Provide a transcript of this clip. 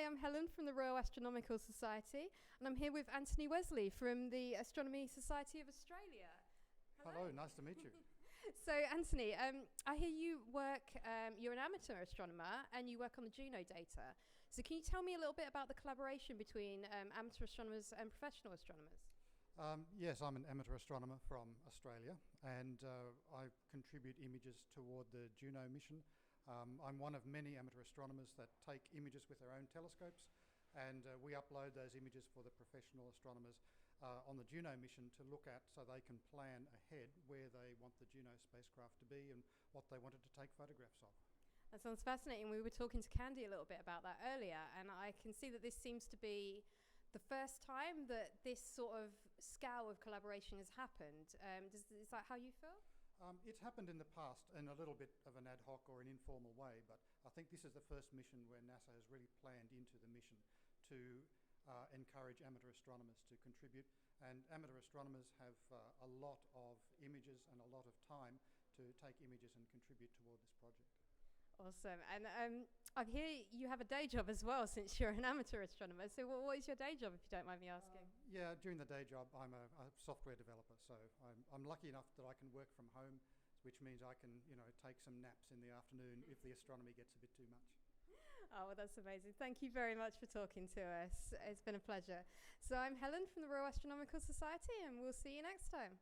I'm Helen from the Royal Astronomical Society, and I'm here with Anthony Wesley from the Astronomy Society of Australia. Hello, nice to meet you. So, Anthony, I hear you work, you're an amateur astronomer, and you work on the Juno data. So can you tell me a little bit about the collaboration between amateur astronomers and professional astronomers? Yes, I'm an amateur astronomer from Australia, and I contribute images toward the Juno mission. I'm one of many amateur astronomers that take images with their own telescopes, and we upload those images for the professional astronomers on the Juno mission to look at, so they can plan ahead where they want the Juno spacecraft to be and what they wanted to take photographs of. That sounds fascinating. We were talking to Candy a little bit about that earlier, and I can see that this seems to be the first time that this sort of scale of collaboration has happened. Is that how you feel? It's happened in the past in a little bit of an ad hoc or an informal way, but I think this is the first mission where NASA has really planned into the mission to encourage amateur astronomers to contribute, and amateur astronomers have a lot of images and a lot of time to take images and contribute toward this project. Awesome. And I hear you have a day job as well, since you're an amateur astronomer. So what is your day job, if you don't mind me asking? Yeah, during the day job, I'm a software developer, so I'm lucky enough that I can work from home, which means I can, take some naps in the afternoon if the astronomy gets a bit too much. Oh, well, that's amazing. Thank you very much for talking to us. It's been a pleasure. So I'm Helen from the Royal Astronomical Society, and we'll see you next time.